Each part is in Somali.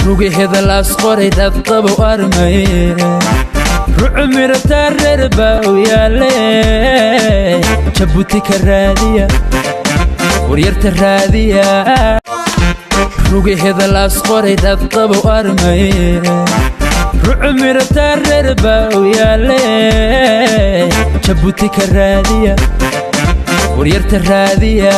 rugi hedalas qoray dad qabo armay ru'mir tarer baawiyale jabuti karaadiya waryarta raadiya rugi hedalas qoray dad qabo armay ru'mir tarer baawiyale jabuti karaadiya waryarta raadiya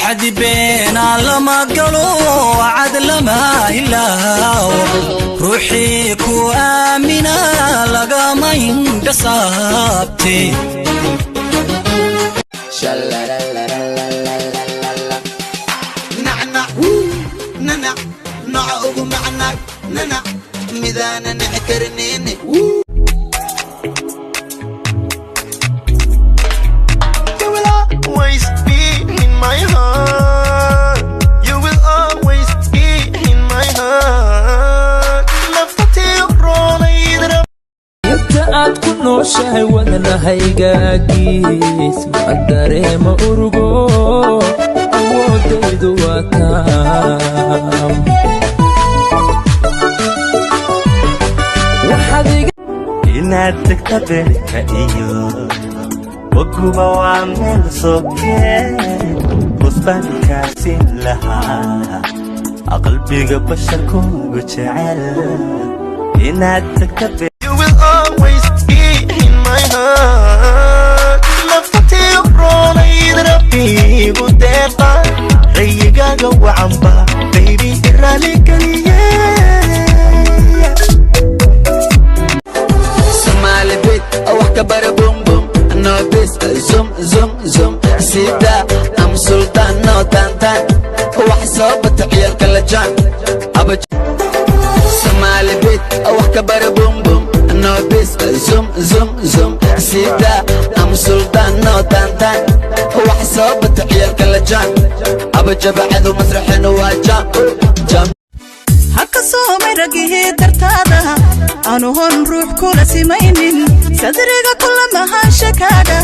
أحد بينا لما قالوا وعد لما إلا روحي كو آمنا لقى ما ينقصابتي نعنع ننع نعوق معنا ننع ميدانا نعكرنيني my heart, you will always be in my heart. Nafti roona idra inta aad ku nooshahay wadnahaygaagis ma dareema urugo awoodaydu waa taam waxaad inaad tagta beerka iyo waguba waa meel sokee busbaankaasiin lahaa qalbiga basharkoogu jecel inaad tagta you will always be in my heart nafti roona idrabigu deeqa rayigaaga wacanba baby irali kaliye Somali bit wax ka bara boom boom no this zoom zoom zoom sida am sultan no tantan wax soo batiyal kala jaan aba Somali bit wax ka bara boom boom no this zoom zoom zoom sida am sultan no tantan wax soo batiyal kala jaan aba jabacadu masraxina waa jam haka soo maragihi dartaada anu hon ruux kula simaynin sadriga kula mahashakaaga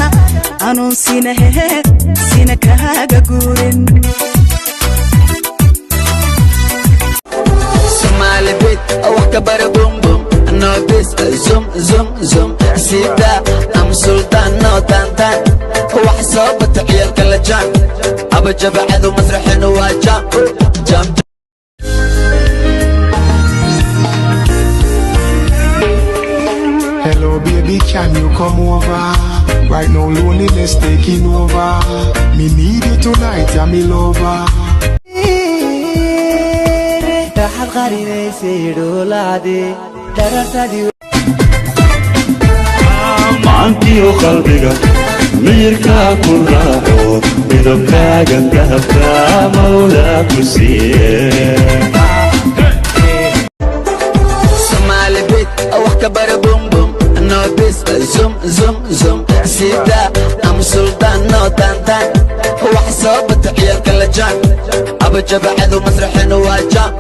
anu sina kaaga guurin Somali bit wax ka bara boom boom no this zoom zoom zoom sida am sultan no tantan wax soo batiyal kala jaan aba jabacadu masraxina waa jam Hello baby, can you come over? Right now loneliness taking over. Me need you tonight, yeah me lover. maantiyo qalbiga miyirka ku raaco midabkaaga dahabka mawlaa ku siiye Somali bit wax ka bara boom boom no this zoom zoom zoom sida am sultan no tantan wax soo batiyal kala jaan aba jabacadu masraxina waa jam